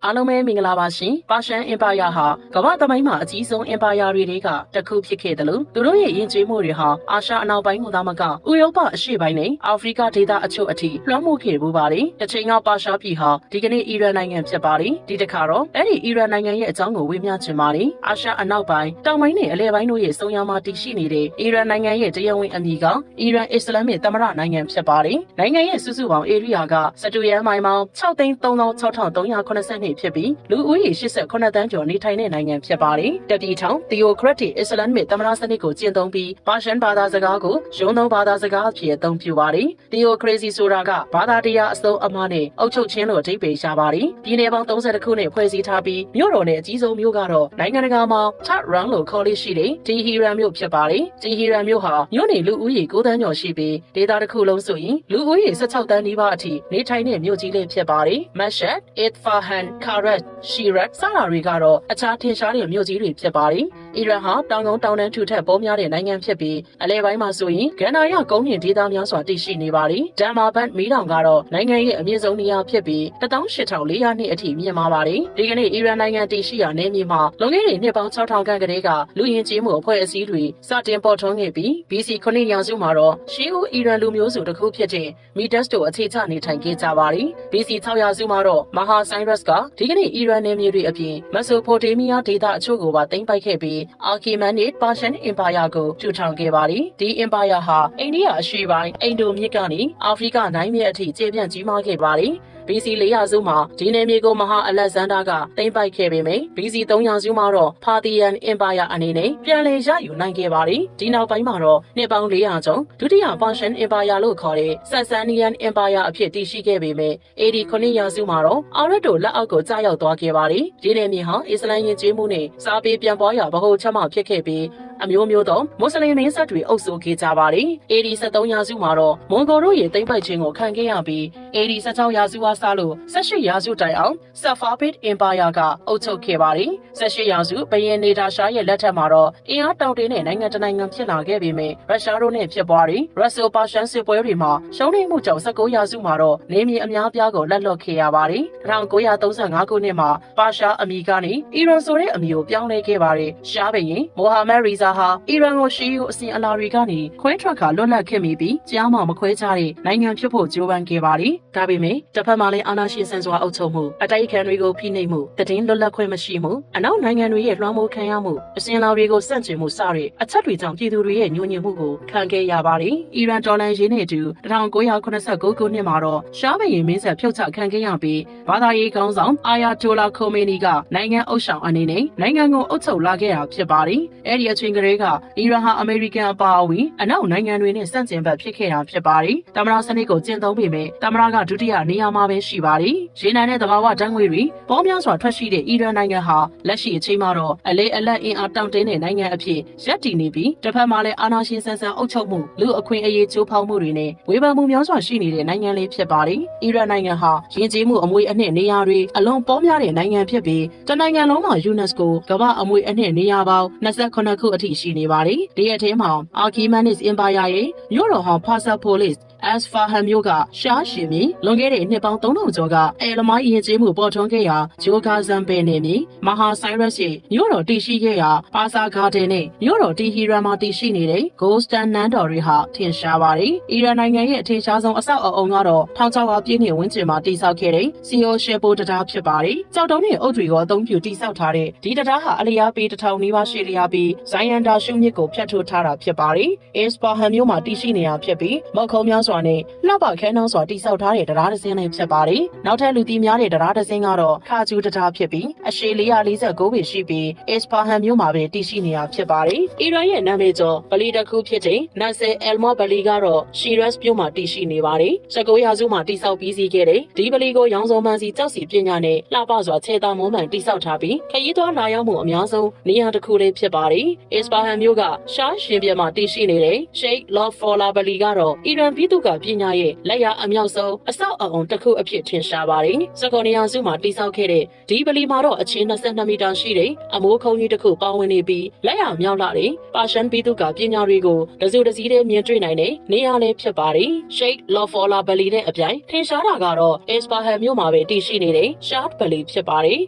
အားလုံးပဲမင်္ဂလာပါရှင်။ပါရှန်အင်ပါယာဟာကမ္ဘာသမိုင်းမှာအကြီးဆုံးအင်ပါယာတွေကတစ်ခုဖြစ်ခဲ့တယ်လို့သူတို့ရဲ့ယဉ်ကျေးမှုတွေဟာအာရှအနောက်ပိုင်းကသာမကဥရောပအရှေ့ပိုင်းနဲ့အာဖရိကဒေသအချို့အထိလွှမ်းမိုးခဲ့ပူပါတယ်။တစ်ချိန်ကပါရှားပြည်ဟာဒီကနေ့အီရန်နိုင်ငံဖြစ်ပါတယ်။ဒီတစ်ခါတော့အဲ့ဒီအီရန်နိုင်ငံရဲ့အကြောင်းကိုဝေမျှချင်ပါတယ်။အာရှအနောက်ပိုင်းတောင်ပိုင်းနဲ့အလယ်ပိုင်းတို့ရဲ့စုံရမှာတည်ရှိနေတဲ့အီရန်နိုင်ငံရဲ့တရားဝင်အမည်ကအီရန်အစ္စလာမစ်သမ္မတနိုင်ငံဖြစ်ပါတယ်။နိုင်ငံရဲ့စုစုပေါင်းဧရိယာကစတူရန်မိုင်ပေါင်း6,36,382ဖြစ်ပြီးလူဦးရေ88သန်းကျော်နေထိုင်တဲ့နိုင်ငံဖြစ်ပါတယ်။တပြည်ထောင် Theocratic Islamic သမ္မတစနစ်ကိုကျင့်သုံးပြီးပါရှန်ဘာသာစကားကိုရုံးသုံးဘာသာစကားအဖြစ်အသုံးပြုပါတယ်။ Theocracy ဆိုတာကဘာသာတရားအစုံအမနဲ့အုပ်ချုပ်ခြင်းလို့အဓိပ္ပာယ်ရပါတယ်။ပြည်နယ်ပေါင်း30ခုနဲ့ဖွဲ့စည်းထားပြီးမြို့တော်နဲ့အကြီးဆုံးမြို့ကတော့နိုင်ငံတကာမှာ Tehran လို့ခေါ်လို့ရှိတဲ့တီဟီရန်မြို့ဖြစ်ပါတယ်။တီဟီရန်မြို့ဟာမြို့နေလူဦးရေ9သန်းကျော်ရှိပြီးဒေသတစ်ခုလုံးဆိုရင်လူဦးရေ16သန်းနီးပါးအထိနေထိုင်တဲ့မြို့ကြီးလေးဖြစ်ပါတယ်။ Mashhad, Isfahan, Karaj, Shiraz စတာတွေကတော့အခြားထင်ရှားတဲ့မြို့ကြီးတွေဖြစ်ပါတယ်။အီရန်ဟာတောင်ကုန်းတောင်တန်းထူထပ်ပေါ်များတဲ့နိုင်ငံဖြစ်ပြီးအလဲပိုင်းမှာဆိုရင်ကန္နာရကုန်းမြင့်ဒေသများစွာတည်ရှိနေပါတယ်။ဒမ်မာဘတ်မီးတောင်ကတော့နိုင်ငံရဲ့အမြင့်ဆုံးနေရာဖြစ်ပြီး18400နှစ်အထိမြင့်မာပါတယ်။ဒီကနေ့အီရန်နိုင်ငံတည်ရှိရာနယ်မြေမှာလွန်ခဲ့တဲ့နှစ်ပေါင်း6000ခန့်ကတည်းကလူယဉ်ကျေးမှုအဖွဲ့အစည်းတွေစတင်ပေါ်ထွန်းခဲ့ပြီး BC 9ရာစုမှာတော့ရှေးဦးအီရန်လူမျိုးစုတစ်ခုဖြစ်တဲ့မီဒတ်တို့အခြေချနေထိုင်ခဲ့ကြပါတယ်။ BC 6ရာစုမှာတော့မဟာဆိုင်ရပ်စ်ကဒီကနေ့အီရန်နယ်မြေတွေအပြင်မက်ဆိုပိုတေးမီးယားဒေသအချို့ကိုပါသိမ်းပိုက်ခဲ့ပြီးအာကီမန်နစ်ပါရှန်အင်ပါယာကိုထူထောင်ခဲ့ပါတယ်။ဒီအင်ပါယာဟာအိန္ဒိယအရှေ့ပိုင်းအင်ဒိုမြစ်ကနေအာဖရိကနိုင်မြစ်အထိကျေပြန့်ကြီးမားခဲ့ပါတယ်။ BC 4ရာစုမှာဒီနယ်မြေကိုမဟာအလက်ဇန်ဒါကသိမ်းပိုက်ခဲ့ပေမယ့် BC 3ရာစုမှာတော့ဖာတီယန်အင်ပါယာအနေနဲ့ပြန်လည်ရယူနိုင်ခဲ့ပါတယ်။ဒီနောက်ပိုင်းမှာတော့နှစ်ပေါင်း400ကျော်ဒုတိယပါရှန်အင်ပါယာလို့ခေါ်တဲ့ဆန်ဆန်နီယန်အင်ပါယာအဖြစ်တည်ရှိခဲ့ပေမယ့် AD 9ရာစုမှာတော့အာရတ်တို့လက်အောက်ကိုကျရောက်သွားခဲ့ပါတယ်။ဒီနယ်မြေဟာအစ္စလာမ်ယဉ်ကျေးမှုနဲ့စာပေပြန်ပွားရာဗဟိုချက်မှဖြစ်ခဲ့ပြီးအမျိုးမျိုးသောမွတ်စလင်မင်းဆက်တွေအုပ်စိုးခဲ့ကြပါတယ်။ AD 13ရာစုမှာတော့မွန်ဂိုတို့ရဲ့သိမ်းပိုက်ခြင်းကိုခံခဲ့ရပြီး AD 16ရာစုကစလို့18ရာစုတိုင်အောင်ဆာဖာဘစ်အင်ပါယာကအုပ်ချုပ်ခဲ့ပါတယ်။18ရာစုဘယင်နေတာရှားရဲ့လက်ထက်မှာတော့အင်အားတောင့်တင်းတဲ့နိုင်ငံတစ်နိုင်ငံဖြစ်လာခဲ့ပေမယ့်ရုရှားတို့နဲ့ဖြစ်ပွားတဲ့ရုဆိုပါရှန်စစ်ပွဲတွေမှာရှုံးနိမ့်မှုကြောင့်19ရာစုမှာတော့နေမြေအများပြားကိုလက်လွတ်ခဲ့ရပါတယ်။1935ခုနှစ်မှာပါရှားအမည်ကနေအီရန်ဆိုတဲ့အမည်ကိုပြောင်းလဲခဲ့ပါတယ်။ရှားဘယင်မိုဟာမက်ရီဇာဟာအီရန်ကိုရှီယိုအစဉ်အလာတွေကနေခွဲထွက်ခါလွတ်လပ်ခဲ့မိပြီးကြားမှမခွဲခြားတဲ့နိုင်ငံဖြစ်ဖို့ကြိုးပမ်းခဲ့ပါတယ်။ဒါပေမဲ့တစ်ဖက်မှာလည်းအာဏာရှင်ဆန်စွာအုပ်ချုပ်မှုအတိုက်အခံတွေကိုဖိနှိပ်မှုတည်င်းလွတ်လပ်ခွင့်မရှိမှုအနောက်နိုင်ငံတွေရဲ့လွှမ်းမိုးခံရမှုအစဉ်အလာတွေကိုစန့်ကျင်မှုစတဲ့အချက်တွေကြောင့်ပြည်သူတွေရဲ့ညှို့ညင်မှုကိုခံခဲ့ရပါတယ်။အီရန်ဒေါ်လာရင်းနဲ့အတူ1989ခုနှစ်မှာတော့ရှားဘယင်မင်းဆက်ဖြုတ်ချခံခဲ့ရပြီးဘာသာရေးခေါင်းဆောင်အာယာတိုလာခိုမေနီကနိုင်ငံအုပ်ဆောင်အနေနဲ့နိုင်ငံကိုအုပ်ချုပ်လာခဲ့တာဖြစ်ပါတယ်။အဲ့ဒီအချိန်ကလေးကအီရန်ဟာအမေရိကန်အပါအဝင်အနောက်နိုင်ငံတွေနဲ့စန့်ကျင်ဘက်ဖြစ်ခဲ့တာဖြစ်ပါတယ်။သမ္မတစနစ်ကိုကျင့်သုံးပေမဲ့သမ္မတကဒုတိယနေရာမှာပဲရှိပါတယ်။ရေနံနဲ့သဘာဝဓာတ်ငွေတွေပေါများစွာထွက်ရှိတဲ့အီရန်နိုင်ငံဟာလက်ရှိအချိန်မှာတော့အလဲအလတ်အင်အားတောင့်တင်းတဲ့နိုင်ငံအဖြစ်ရပ်တည်နေပြီးတစ်ဖက်မှာလည်းအာဏာရှင်ဆန်ဆန်အုပ်ချုပ်မှုလူအခွင့်အရေးချိုးဖောက်မှုတွေနဲ့ဝေဖန်မှုများစွာရှိနေတဲ့နိုင်ငံလေးဖြစ်ပါတယ်။အီရန်နိုင်ငံဟာယဉ်ကျေးမှုအမွေအနှစ်နေရာတွေအလွန်ပေါများတဲ့နိုင်ငံဖြစ်ပြီးတနိုင်ငံလုံးမှာ UNESCO ကမ္ဘာအမွေအနှစ်နေရာပေါင်း28ခုအထိရှိနေပါတယ်။ဒီအထဲမှာအာကီမန်နစ်အင်ပါယာရဲ့မြို့တော်ဟောင်းဖာဆာပိုလစ်Isfahan မြို့ကရှားရှင်မြေလွန်ခဲ့တဲ့နှစ်ပေါင်း3000ကျော်ကအဲလမိုင်းယဉ်ကျေးမှုပေါ်ထွန်းခဲ့ရာဂျိုဂါဇန်ပင်နယ်မြေမဟာဆိုင်ရပ်စ်မြို့တော်တည်ရှိခဲ့ရာပါဆာဂါဒန်နဲ့မြို့တော်တီဟီရန်မှာတည်ရှိနေတဲ့ဂိုစတန်နန်တော်တွေဟာထင်ရှားပါတယ်။အီရန်နိုင်ငံရဲ့အထင်ရှားဆုံးအဆောက်အအုံကတော့1600ပြည့်နှစ်ဝန်းကျင်မှာတည်ဆောက်ခဲ့တဲ့စီယိုရှေပိုတံတားဖြစ်ပါတယ်။ကြောက်တုံးနဲ့အုတ်တွေကိုအသုံးပြုတည်ဆောက်ထားတဲ့ဒီတံတားဟာအလျားပေ1000နီးပါးရှည်လျားပြီးဇိုင်ယန်ဒါရှုမြစ်ကိုဖြတ်ထိုးထားတာဖြစ်ပါတယ်။ Isfahan မြို့မှာတည်ရှိနေတာဖြစ်ပြီးမုတ်ခုံများစွာနဲ့လှပခဲနှောင်းစွာတိဆောက်ထားတဲ့တရားတစ်စင်းလေးဖြစ်ပါတယ်။နောက်ထပ်လူသိများတဲ့တရားတစ်စင်းကတော့ခါဂျူတရားဖြစ်ပြီးအရှည်449ပေရှိပြီး Isfahan မြို့မှာပဲတည်ရှိနေတာဖြစ်ပါတယ်။အီရန်ရဲ့နာမည်ကျော်ဗလီတစ်ခုဖြစ်တဲ့နတ်ဆယ်အယ်မော့ဗလီကတော့ Shiraz မြို့မှာတည်ရှိနေပါတယ်။19ရာစုမှာတိဆောက်ပြီးစီးခဲ့တဲ့ဒီဗလီကိုရောင်စုံပန်းစီကြောက်စီပညာနဲ့လှပစွာခြေသားမွမ်းမံတိဆောက်ထားပြီးခရီးသွားလာရောက်မှုအများဆုံးနေရာတစ်ခုလေးဖြစ်ပါတယ်။ Isfahan မြို့ကရှားရှင်ပြမှာတည်ရှိနေတဲ့ Sheikh Lotfullah ဗလီကတော့အီရန်ပြည်သူ ကပညာရဲ့လက်ရအမြောက်ဆုံးအဆောက်အအုံတစ်ခုအဖြစ်ထင်ရှားပါတယ်။စကောနီယာစုမှာတိစောက်ခဲ့တဲ့ဒီဗလီမှာတော့အချင်း22မီတာရှိတဲ့အမိုးခုံကြီးတစ်ခုပါဝင်နေပြီးလက်ရမြောက်လာတဲ့ပါရှန်ဘီတုကပညာတွေကိုတစုတစည်းတည်းမြင်တွေ့နိုင်တဲ့နေရာလေးဖြစ်ပါတယ်။ Sheikh Lofola Valley နဲ့အပြိုင်ထင်ရှားတာကတော့ Isfahan မြို့မှာပဲတည်ရှိနေတဲ့ Shard Valley ဖြစ်ပါတယ်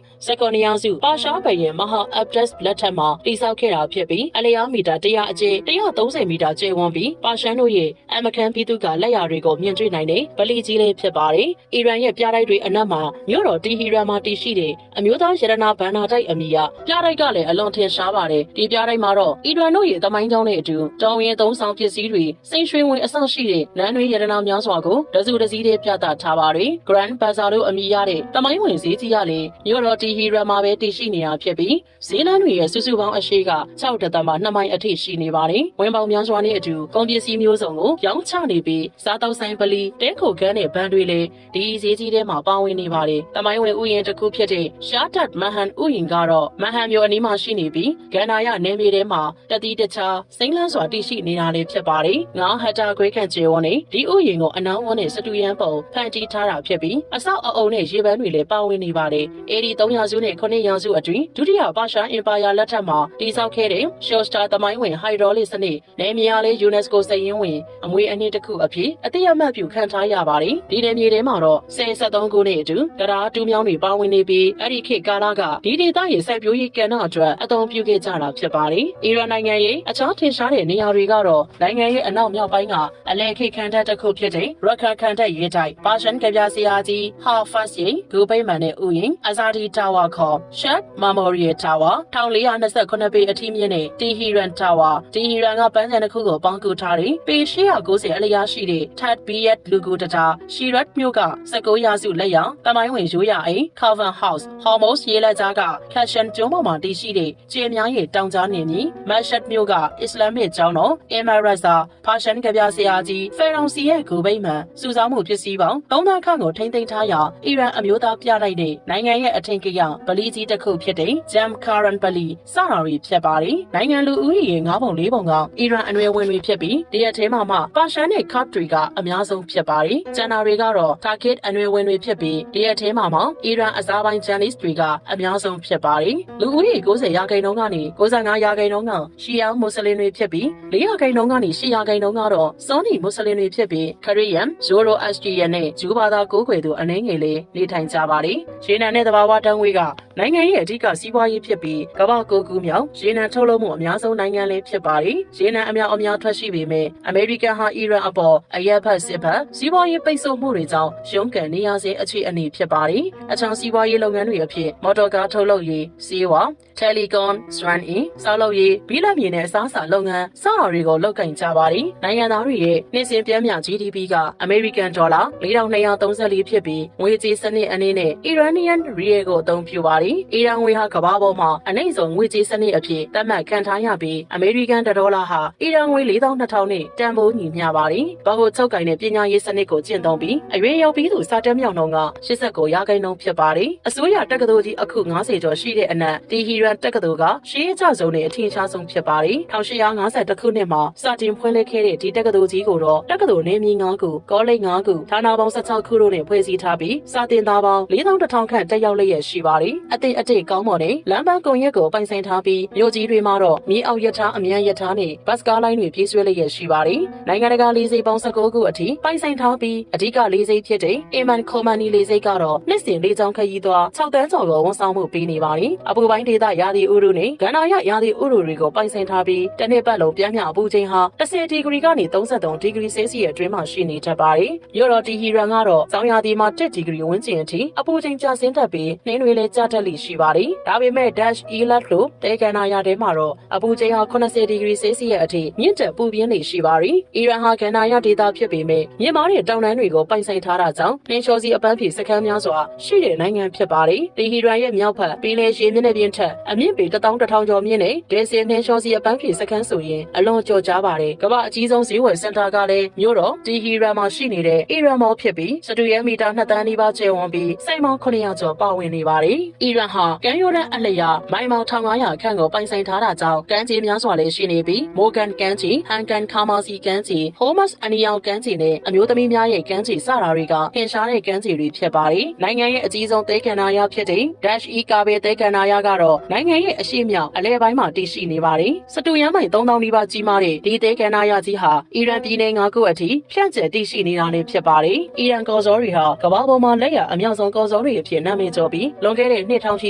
။စကောနီယာစုပါရှားဘယင်မဟာအပ်ဒက်စ်လက်ထက်မှာတိစောက်ခဲ့တာဖြစ်ပြီးအလျားမီတာ100အကျယ်130မီတာကျယ်ဝန်းပြီးပါရှန်တို့ရဲ့အမကန်ဘီတုကလက်ရာတွေကိုမြင်တွေ့နိုင်တဲ့ဗလီကြီးလေးဖြစ်ပါတယ်။အီရန်ရဲ့ပြတိုက်တွေအနက်မှာမြို့တော်တီဟီရန်မှာတည်ရှိတဲ့အမျိုးသားရတနာဘဏ္ဍာတိုက်အမည်ရပြတိုက်ကလည်းအလွန်ထင်ရှားပါတယ်။ဒီပြတိုက်မှာတော့အီရန်တို့ရဲ့သမိုင်းကြောင်းနဲ့အတူတောင်ရင်သုံးဆောင်ပစ္စည်းတွေစိန်ရွှေဝင်အဆောက်ရှိတဲ့လမ်းတွေရတနာများစွာကိုတစုတစည်းတည်းပြသထားပါတယ်။ Grand Bazaar လို့အမည်ရတဲ့သမိုင်းဝင်ဈေးကြီးရလေမြို့တော်တီဟီရန်မှာပဲတည်ရှိနေတာဖြစ်ပြီးဈေးလမ်းတွေရဲ့စုစုပေါင်းအရှိက6.2 မိုင်အထိရှိနေပါတယ်။ဝင်ပေါင်းများစွာနဲ့အတူကုန်ပစ္စည်းမျိုးစုံကိုရောင်းချနေပြီးစားတောက်ဆိုင်ပလီတဲခိုခန်းနဲ့ဘဏ်တွေလည်းဒီဈေးကြီးထဲမှာပါဝင်နေပါတယ်။သမိုင်းဝင်ဥယျာဉ်တစ်ခုဖြစ်တဲ့ရှားဒတ်မဟန်ဥယျာဉ်ကတော့မဟန်မြို့အနီးမှာရှိနေပြီးဂန္ဓာရနယ်မြေထဲမှာတတိတခြားစိမ့်လန်းစွာတည်ရှိနေတာလည်းဖြစ်ပါတယ်။ငါးဟက်တာခွဲခန့်ကျယ်ဝန်းနေဒီဥယျာဉ်ကိုအနောင်ဝန်းနဲ့စတူရန်ပုံဖန်တီးထားတာဖြစ်ပြီးအဆောက်အအုံနဲ့ရေပန်းတွေလည်းပါဝင်နေပါတယ်။အဲဒီ300စုနဲ့900စုအတွင်းဒုတိယပါရှားအင်ပါယာလက်ထက်မှာတည်ဆောက်ခဲ့တဲ့ရှော့စတာသမိုင်းဝင်ဟိုက်ဒရိုလစ်စနစ်နယ်မြေအားလည်း UNESCO စိတ်ရင်းဝင်အမွေအနှစ်တစ်ခုအဖြစ်အသိအမှတ်ပြုခံထားရပါတယ်။ဒီနယ်မြေထဲမှာတော့73ခုနှစ်အတူတရားတူးမြောင်းတွေပါဝင်နေပြီးအဲ့ဒီခေတ်ကာလကဒီဒေသရဲ့စိုက်ပျိုးရေးကဏ္ဍအတွက်အသုံးပြုခဲ့ကြတာဖြစ်ပါတယ်။အီရန်နိုင်ငံရဲ့အခြားထင်ရှားတဲ့နေရာတွေကတော့နိုင်ငံရဲ့အနောက်မြောက်ပိုင်းကအလဲခေတ်ခန်းတပ်တစ်ခုဖြစ်တဲ့ရခန်ခန်တပ်ရေးတိုက်ပါရှန်ကဗျာဆရာကြီးဟာဖတ်စီဂူပိမန်နဲ့ဥယျာဉ်အဇာဒီတာဝါခေါ်ရှက်မမော်ရီယယ်တာဝါ1429ပေအထိမြင့်တဲ့တီဟီရန်တာဝါတီဟီရန်ကပန်းခြံတစ်ခုကိုပေါင်းကူထားတဲ့ပေ890အလျားရှိတဲ့ထတ်ဘီယက်လူကူတတာရှီရတ်မြို့က19ရာစုလက်ရတမိုင်းဝင်ရိုးရာအိမ်ကာဗန်ဟောက်စ်ဟော်မော့စ်ရေးလက်ကြားကခက်ရှန်ကျွန်းပေါ်မှာတည်ရှိတဲ့ကျေးများရဲ့တောင်ကြားနေမြီမတ်ရှတ်မြို့ကအစ္စလာမစ်ကျောင်းတော်အီမာရတ်ဇာဖာရှန်ကဗျာဆရာကြီးဖယ်ရောင်စီရဲ့ဂူဘိမန်စုဆောင်းမှုပစ္စည်းပေါင်း3000ခန့်ကိုထိမ့်သိမ်းထားရာအီရန်အမျိုးသားပြလိုက်တဲ့နိုင်ငံရဲ့အထင်ကရဗလီကြီးတစ်ခုဖြစ်တဲ့ဂျမ်ကာရန်ဗလီစတာတွေဖြစ်ပါတယ်။နိုင်ငံလူဦးရေ9ပုံ4ပုံကအီရန်အနွယ်ဝင်တွေဖြစ်ပြီးဒီရက်ထဲမှာပါရှန်နဲ့ခတ်တွေကအများဆုံးဖြစ်ပါတယ်။ကျန်တာတွေကတော့တာဂစ်အနွယ်ဝင်တွေဖြစ်ပြီးဒီရက်ထဲမှာအီရန်အစားပိုင်းဂျန်နစ်တွေကအများဆုံးဖြစ်ပါတယ်။လူဦးရေ90ရာခိုင်နှုန်းကနေ95ရာခိုင်နှုန်းကရှီယာမွတ်စလင်တွေဖြစ်ပြီး4ရာခိုင်နှုန်းကနေ10ရာခိုင်နှုန်းကတော့စွန်နီမွတ်စလင်တွေဖြစ်ပြီးခရီးယန်ဇိုရိုအက်စတီယန်နဲ့ဂျူဘာသာကိုးကွယ်သူအနည်းငယ်လေးနေထိုင်ကြပါတယ်။ရေနံနဲ့သဘာဝဓာတ်ငွေကနိုင်ငံရဲ့အဓိကစီးပွားရေးဖြစ်ပြီးကမ္ဘာကိုကူးမြောက်ရေနံထုတ်လုပ်မှုအများဆုံးနိုင်ငံလေးဖြစ်ပါတယ်။ရေနံအများထွက်ရှိပေမဲ့အမေရိကန်ဟာအီရန်အပေါ်အရက်ဖက်စစ်ဖက်စီးပွားရေးပိတ်ဆို့မှုတွေကြောင့်ရုန်းကန်နေရဆဲအခြေအနေဖြစ်ပါတယ်။အခြားစီးပွားရေးလုပ်ငန်းတွေအဖြစ်မော်တော်ကားထုတ်လုပ်ရေး၊ဆေးဝါး၊တယ်လီကွန်၊စွမ်းအင်၊ဆောက်လုပ်ရေး၊ဘီလမြေနဲ့အစားအစာလုပ်ငန်းစတာတွေကိုလုပ်ကိုင်ကြပါတယ်။နိုင်ငံသားတွေရဲ့နှစ်စဉ်ပြည့်မြ GDP ကအမေရိကန်ဒေါ်လာ4234ဖြစ်ပြီးငွေကြေးစနစ်အနေနဲ့ Iranian Rial ကိုအသုံးပြုပါတယ်။အီရန်ငွေဟာကမ္ဘာပေါ်မှာအနိမ့်ဆုံးငွေကြေးစနစ်အဖြစ်သတ်မှတ်ခံထားရပြီးအမေရိကန်ဒေါ်လာဟာအီရန်ငွေ4200နဲ့တန်ဖိုးညီမျှပါတယ်။ဘာကိုချုပ်ကိုင်တဲ့ပညာရေးစနစ်ကိုကျင့်သုံးပြီးအရွယ်ရောက်ပြီးသူစာတက်မြောက်နှုန်းက89ရာခိုင်နှုန်းဖြစ်ပါတယ်။အစိုးရတက္ကသိုလ်ကြီးအခု90ကျော်ရှိတဲ့အနက်တီဟီရန်တက္ကသိုလ်ကရှေးအကျဆုံးနဲ့အထင်ရှားဆုံးဖြစ်ပါတယ်။1852ခုနှစ်မှာစတင်ဖွင့်လှစ်ခဲ့တဲ့ဒီတက္ကသိုလ်ကြီးကိုတော့တက္ကသိုလ်နေမြေ9ခုကောလိပ်9ခုဌာနပေါင်း16ခုတို့နဲ့ဖွဲ့စည်းထားပြီးစာသင်သားပေါင်း4100ခန့်တက်ရောက်လျက်ရှိပါတယ်။အသည့်ကောင်းမွန်တဲ့လမ်းပန်းကုန်ရက်ကိုပိုင်ဆိုင်ထားပြီးမြို့ကြီးတွေမှာတော့မြေအောက်ရထားအမြန်ရထားနဲ့ဘတ်ကားလိုင်းတွေပြေးဆွဲလျက်ရှိပါတယ်။နိုင်ငံတကာလေဆိပ်ပေါင်း19ခုအထိပိုင်ဆိုင်ထားပြီးအဓိကလေဆိပ်ဖြစ်တဲ့အီမန်ခိုမန်နီလေဆိပ်ကတော့နှစ်စဉ်လေကြောင်းခရီးသွား6တန်းကျော်ကိုဝန်ဆောင်မှုပေးနေပါတယ်။အပူပိုင်းဒေသရာသီဥတုနဲ့ကန္နာရရာသီဥတုတွေကိုပိုင်ဆိုင်ထားပြီးတစ်နှစ်ပတ်လုံးပြင်းပြအပူချိန်ဟာ10ဒီဂရီကနေ33ဒီဂရီဆဲလ်စီယပ်အတွင်းမှာရှိနေတတ်ပါတယ်။မြို့တော်တီဟီရန်ကတော့ဆောင်းရာသီမှာ1ဒီဂရီဝန်းကျင်အထိအပူချိန်ကျဆင်းတတ်ပြီးနှင်းတွေလည်းကျတတ်လိရှိပါတယ်။ဒါပေမဲ့ Dash Elat လို့တဲကန်နာရထဲမှာတော့အပူချိန်ဟာ80ဒီဂရီဆဲလ်စီယပ်အထိမြင့်တက်ပူပြင်းနေရှိပါတယ်။အီရန်ဟာကန္နာရဒေသဖြစ်ပေမဲ့မြင့်မားတဲ့တောင်တန်းတွေကိုပိုင်ဆိုင်ထားတာကြောင့်နှင်းလျှောစီအပန်းဖြေစခန်းများစွာရှိတဲ့နိုင်ငံဖြစ်ပါတယ်။တီဟီရန်ရဲ့မြောက်ဘက်ပင်လယ်ရေမျက်နှာပြင်ထက်အမြင့်ပေ11000ကျော်မြင့်တဲ့ဒေစင်နှင်းလျှောစီအပန်းဖြေစခန်းဆိုရင်အလွန်ကျော်ကြားပါတယ်။ကမ္ဘာအကြီးဆုံးဈေးဝယ်စင်တာကလည်းမြို့တော်တီဟီရန်မှာရှိနေတဲ့အီရန်မော်ဖြစ်ပြီးစတူရဲမီတာ2တန်းနီးပါးကျယ်ဝန်းပြီးစိုက်မောင်း900ကျော်ပါဝင်နေပါတယ်။အီရန်ဟာကမ်းရိုးတန်းအလျာမိုင်ပေါင်း1500ခန့်ကိုပိုင်ဆိုင်ထားတာကြောင့်ကမ်းခြေများစွာလည်းရှိနေပြီးမိုဂန်ကမ်းခြေ၊ဟန်ကန်ခါမာစီကမ်းခြေ၊ဟိုမတ်အနီယ ရောင်ကမ်းခြေနဲ့အမျိုးသမီးများရဲ့ကမ်းခြေစတာတွေကထင်ရှားတဲ့ကမ်းခြေတွေဖြစ်ပါတယ်။နိုင်ငံရဲ့အကြီးဆုံးသဲကန္နာရဖြစ်တဲ့ Dash E ကာဘယ်သဲကန္နာရကတော့နိုင်ငံရဲ့အရှေ့မြောက်အလဲပိုင်းမှာတည်ရှိနေပါတယ်။စတူယမ်းမိုင်3000နီးပါးကြီးမားတဲ့ဒီသဲကန္နာရကြီးဟာအီရန်ပြည်နယ်9ခုအထိဖြန့်ကျက်တည်ရှိနေတာလည်းဖြစ်ပါတယ်။အီရန်ကော်ဇောတွေဟာကမ္ဘာပေါ်မှာလက်ရအများဆုံးကော်ဇောတွေအဖြစ်နာမည်ကျော်ပြီးလွန်ခဲ့တဲ့နှစ်ထောင်ချီ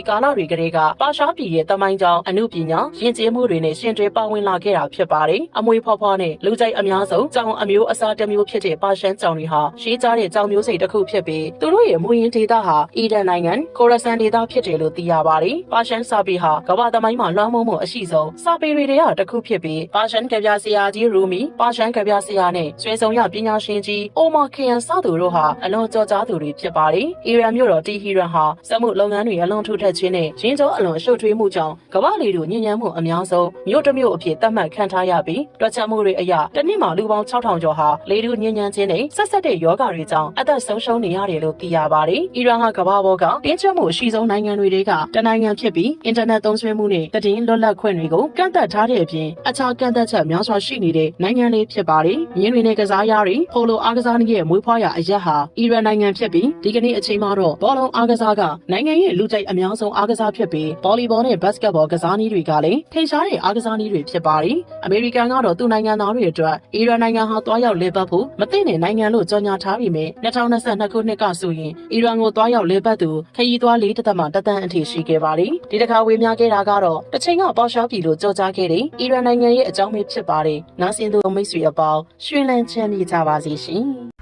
ကာလတွေကတည်းကပါရှားပြည်ရဲ့တမိုင်းကြောင်းအမှုပညာယဉ်ကျေးမှုတွေနဲ့ရှင်တွဲပါဝင်လာခဲ့တာဖြစ်ပါတယ်။အမွေဖွားဖွားနဲ့လူကြိုက်အများဆုံးကြောင်အမျိုးအစားတစ်မျိုးဖြစ်တဲ့ပါရှန်ကြောင်တွေဟာရှေးကြားတဲ့ကြောင်မျိုးစိတ်တစ်ခုဖြစ်ပြီးသူတို့ရဲ့မူရင်းဒေသဟာအီရန်နိုင်ငံခိုရဆန်ဒေသဖြစ်တယ်လို့သိရပါတယ်။ပါရှန်စာပေဟာကမ္ဘာသမိုင်းမှာလွှမ်းမိုးမှုအရှိဆုံးစာပေတွေထဲကတစ်ခုဖြစ်ပြီးပါရှန်ကဗျာဆရာကြီးရူမီပါရှန်ကဗျာဆရာနဲ့ဆွေဆောင်ရပညာရှင်ကြီးအိုမာခီယန်စသူတို့ဟာအလွန်ကြော်ကြားသူတွေဖြစ်ပါတယ်။အီရန်မြို့တော်တီဟီရန်ဟာစက်မှုလုပ်ငန်းတွေအလွန်ထူထပ်ခြင်းနဲ့ရင်းကြောအလွန်ရှုပ်ထွေးမှုကြောင့်ကမ္ဘာလေထုညဉ့်ဉန်းမှုအများဆုံးမြို့တစ်မြို့အဖြစ်သတ်မှတ်ခံထားရပြီးတွက်ချက်မှုတွေအရတစ်နှစ်မှာလူပေါင်း6000ကျော်ဟာလေထုညဉ့်ဉန်းခြင်းနဲ့ဆက်ဆက်တဲ့ယောဂတွေကြောင့်အသက်ဆုံးရှုံးနေရတယ်လို့သိရပါတယ်။အီရန်ဟာကမ္ဘာပေါ်ကတင်းကျပ်မှုအရှိဆုံးနိုင်ငံတွေကတနိုင်ငံဖြစ်ပြီးအင်တာနက်သုံးစွဲမှုနဲ့သတင်းလွတ်လပ်ခွင့်တွေကိုကန့်သတ်ထားတဲ့အပြင်အခြားကန့်သတ်ချက်များစွာရှိနေတဲ့နိုင်ငံလေးဖြစ်ပါတယ်။မြင်းတွေနဲ့ကစားရတွေပိုလိုအားကစားနည်းရဲ့မွေးဖွားရာအရက်ဟာအီရန်နိုင်ငံဖြစ်ပြီးဒီကနေ့အချိန်မှာတော့ဘောလုံးအားကစားကနိုင်ငံရဲ့လူကြိုက်အများဆုံးအားကစားဖြစ်ပြီးဗော်လီဘောနဲ့ဘတ်စကတ်ဘောကစားနည်းတွေကလည်းထင်ရှားတဲ့အားကစားနည်းတွေဖြစ်ပါတယ်။အမေရိကန်ကတော့သူ့နိုင်ငံသားတွေအတွက်အီရန်နိုင်ငံဟာတွားရောက်လေပတ်ဖို့မသိတဲ့နိုင်ငံလို့ကြေညာထားပြီးမြဲ2022ခုနှစ်ကဆိုရင်အီရန်ကိုတွားရောက်လေပတ်သူခရီးသွား4.1 သန်းအထိရှိခဲ့ပါတယ်။ဒီတစ်ခါဝေမျှခဲ့တာကတော့တစ်ချိန်ကပေါရှားပြည်လို့ကြော်ကြားခဲ့တဲ့အီရန်နိုင်ငံရဲ့အကြောင်းပဲဖြစ်ပါတယ်။နားဆင်သူမိတ်ဆွေအပေါင်းရွှင်လန်းချမ်းမြေ့ကြပါစေရှင်။